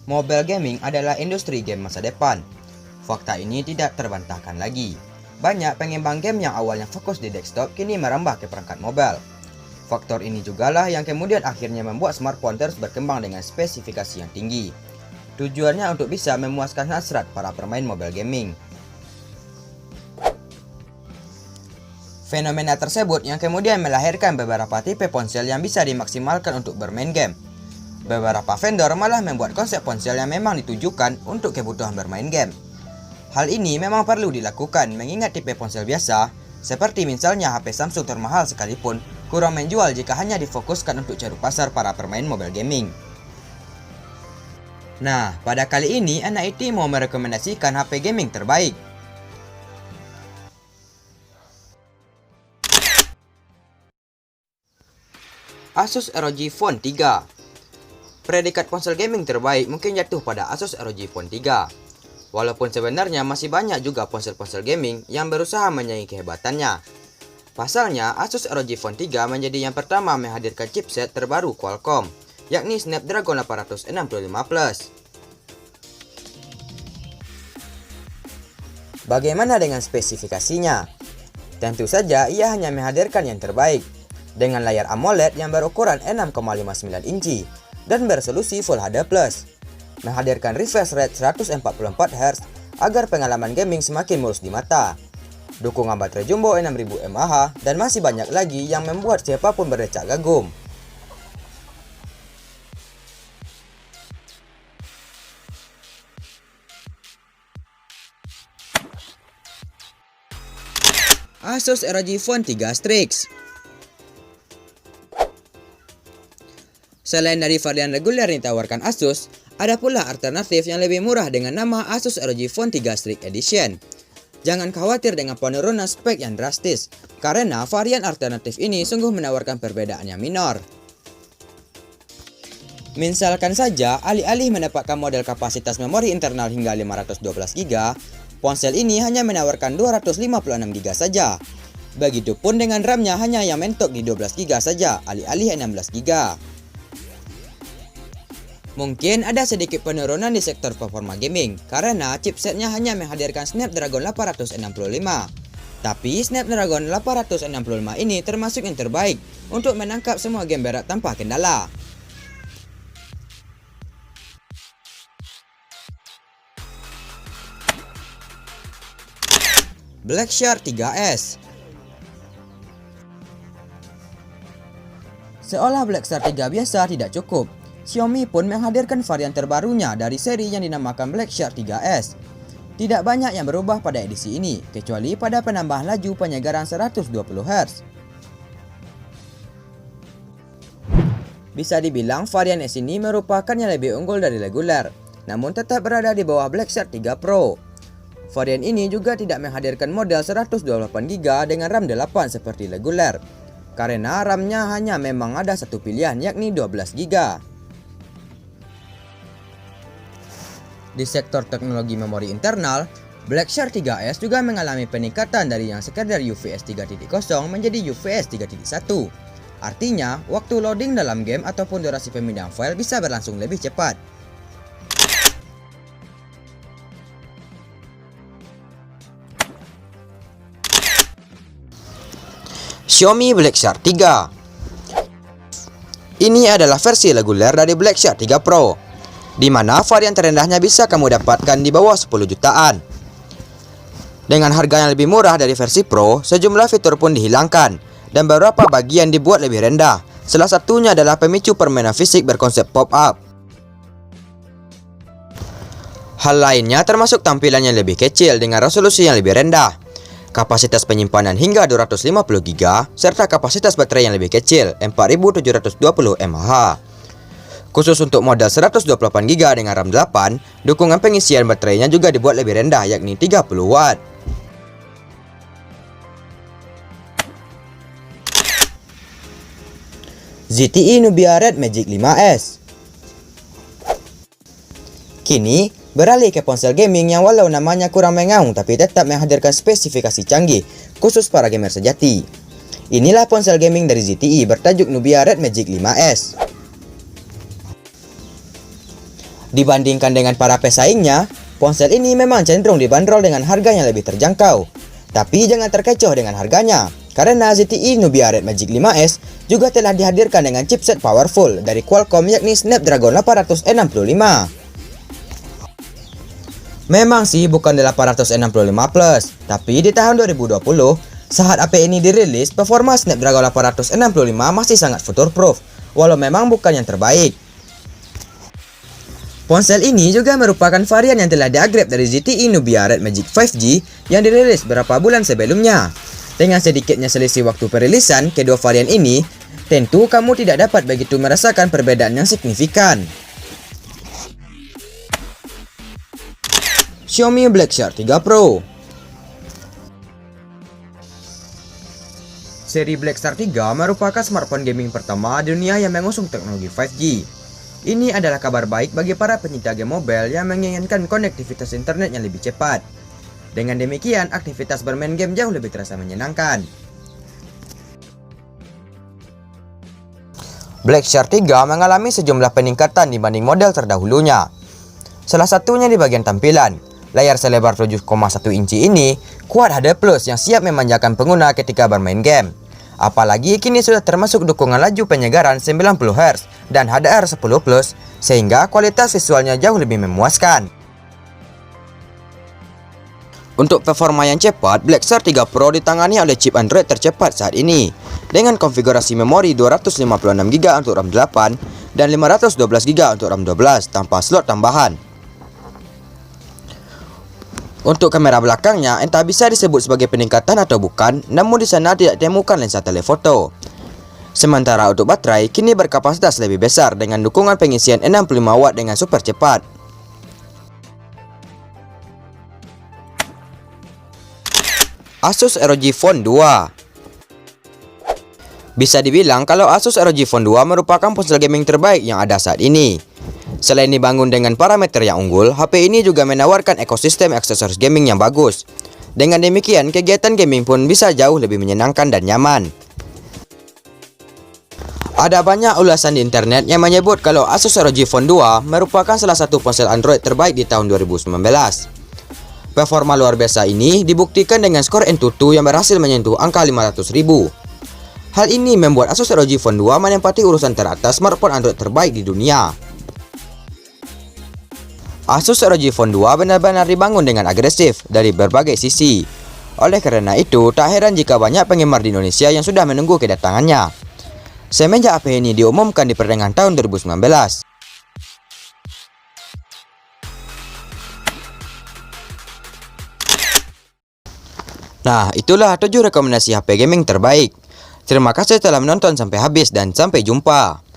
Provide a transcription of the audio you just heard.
mobile gaming adalah industri game masa depan. Fakta ini tidak terbantahkan lagi. Banyak pengembang game yang awalnya fokus di desktop kini merambah ke perangkat mobile. Faktor ini jugalah yang kemudian akhirnya membuat smartphone terus berkembang dengan spesifikasi yang tinggi. Tujuannya untuk bisa memuaskan hasrat para pemain mobile gaming. Fenomena tersebut yang kemudian melahirkan beberapa tipe ponsel yang bisa dimaksimalkan untuk bermain game. Beberapa vendor malah membuat konsep ponsel yang memang ditujukan untuk kebutuhan bermain game. Hal ini memang perlu dilakukan mengingat tipe ponsel biasa, seperti misalnya HP Samsung termahal sekalipun, kurang menjual jika hanya difokuskan untuk cari pasar para pemain mobile gaming. Nah, pada kali ini NIT mau merekomendasikan HP gaming terbaik. Asus ROG Phone 3. Predikat ponsel gaming terbaik mungkin jatuh pada Asus ROG Phone 3. Walaupun sebenarnya masih banyak juga ponsel-ponsel gaming yang berusaha menyaingi kehebatannya. Pasalnya, Asus ROG Phone 3 menjadi yang pertama menghadirkan chipset terbaru Qualcomm, yakni Snapdragon 865+. Bagaimana dengan spesifikasinya? Tentu saja ia hanya menghadirkan yang terbaik, dengan layar AMOLED yang berukuran 6,59 inci dan beresolusi Full HD+, menghadirkan refresh rate 144Hz agar pengalaman gaming semakin mulus di mata, dukungan baterai jumbo 6000 mAh, dan masih banyak lagi yang membuat siapapun berdecak kagum. Asus ROG Phone 3 Strix. Selain dari varian reguler yang ditawarkan Asus, ada pula alternatif yang lebih murah dengan nama Asus ROG Phone 3 Strix Edition. Jangan khawatir dengan penurunan spek yang drastis, karena varian alternatif ini sungguh menawarkan perbedaan yang minor. Misalkan saja, alih-alih mendapatkan model kapasitas memori internal hingga 512GB, ponsel ini hanya menawarkan 256GB saja. Begitupun dengan RAM-nya hanya yang mentok di 12GB saja, alih-alih 16GB. Mungkin ada sedikit penurunan di sektor performa gaming, karena chipsetnya hanya menghadirkan Snapdragon 865. Tapi Snapdragon 865 ini termasuk yang terbaik untuk menangkap semua game berat tanpa kendala. Blackshark 3S. Seolah Blackshark 3 biasa tidak cukup, Xiaomi pun menghadirkan varian terbarunya dari seri yang dinamakan Blackshark 3S. Tidak banyak yang berubah pada edisi ini, kecuali pada penambahan laju penyegaran 120Hz. Bisa dibilang varian S ini merupakan yang lebih unggul dari reguler, namun tetap berada di bawah Blackshark 3 Pro. Varian ini juga tidak menghadirkan model 128GB dengan RAM 8 seperti reguler, karena RAM-nya hanya memang ada satu pilihan, yakni 12GB. Di sektor teknologi memori internal, Blackshark 3S juga mengalami peningkatan dari yang sekedar UFS 3.0 menjadi UFS 3.1. Artinya, waktu loading dalam game ataupun durasi pemindahan file bisa berlangsung lebih cepat. Xiaomi Blackshark 3. Ini adalah versi reguler dari Blackshark 3 Pro, di mana varian terendahnya bisa kamu dapatkan di bawah 10 jutaan. Dengan harga yang lebih murah dari versi Pro, sejumlah fitur pun dihilangkan, dan beberapa bagian dibuat lebih rendah. Salah satunya adalah pemicu permainan fisik berkonsep pop-up. Hal lainnya termasuk tampilan yang lebih kecil dengan resolusi yang lebih rendah, kapasitas penyimpanan hingga 250GB, serta kapasitas baterai yang lebih kecil, 4720 mAh. Khusus untuk model 128GB dengan RAM 8, dukungan pengisian baterainya juga dibuat lebih rendah, yakni 30W. ZTE Nubia Red Magic 5S. Kini, beralih ke ponsel gaming yang walau namanya kurang mengaung tapi tetap menghadirkan spesifikasi canggih, khusus para gamer sejati. Inilah ponsel gaming dari ZTE bertajuk Nubia Red Magic 5S. Dibandingkan dengan para pesaingnya, ponsel ini memang cenderung dibanderol dengan harga yang lebih terjangkau. Tapi jangan terkecoh dengan harganya, karena ZTE Nubia Red Magic 5S juga telah dihadirkan dengan chipset powerful dari Qualcomm yakni Snapdragon 865. Memang sih bukan 865 Plus, tapi di tahun 2020, saat HP ini dirilis, performa Snapdragon 865 masih sangat future-proof, walau memang bukan yang terbaik. Ponsel ini juga merupakan varian yang telah di-upgrade dari ZTE Nubia Red Magic 5G yang dirilis beberapa bulan sebelumnya. Dengan sedikitnya selisih waktu perilisan kedua varian ini, tentu kamu tidak dapat begitu merasakan perbedaan yang signifikan. Xiaomi Black Shark 3 Pro. Seri Black Shark 3 merupakan smartphone gaming pertama di dunia yang mengusung teknologi 5G. Ini adalah kabar baik bagi para pencinta game mobile yang menginginkan konektivitas internet yang lebih cepat. Dengan demikian, aktivitas bermain game jauh lebih terasa menyenangkan. Black Shark 3 mengalami sejumlah peningkatan dibanding model terdahulunya. Salah satunya di bagian tampilan. Layar selebar 7,1 inci ini kuat HD+ yang siap memanjakan pengguna ketika bermain game. Apalagi kini sudah termasuk dukungan laju penyegaran 90Hz dan HDR10+, sehingga kualitas visualnya jauh lebih memuaskan. Untuk performa yang cepat, Black Shark 3 Pro ditangani oleh chip Android tercepat saat ini, dengan konfigurasi memori 256GB untuk RAM 8 dan 512GB untuk RAM 12 tanpa slot tambahan. Untuk kamera belakangnya entah bisa disebut sebagai peningkatan atau bukan, namun di sana tidak ditemukan lensa telefoto. Sementara untuk baterai kini berkapasitas lebih besar dengan dukungan pengisian 65W dengan super cepat. Asus ROG Phone 2. Bisa dibilang kalau Asus ROG Phone 2 merupakan ponsel gaming terbaik yang ada saat ini. Selain dibangun dengan parameter yang unggul, HP ini juga menawarkan ekosistem aksesoris gaming yang bagus. Dengan demikian, kegiatan gaming pun bisa jauh lebih menyenangkan dan nyaman. Ada banyak ulasan di internet yang menyebut kalau Asus ROG Phone 2 merupakan salah satu ponsel Android terbaik di tahun 2019. Performa luar biasa ini dibuktikan dengan skor Antutu yang berhasil menyentuh angka 500.000. Hal ini membuat Asus ROG Phone 2 menempati urusan teratas smartphone Android terbaik di dunia. Asus ROG Phone 2 benar-benar dibangun dengan agresif dari berbagai sisi. Oleh karena itu, tak heran jika banyak penggemar di Indonesia yang sudah menunggu kedatangannya. Semenjak HP ini diumumkan di pertengahan tahun 2019. Nah, itulah 7 rekomendasi HP gaming terbaik. Terima kasih telah menonton sampai habis dan sampai jumpa.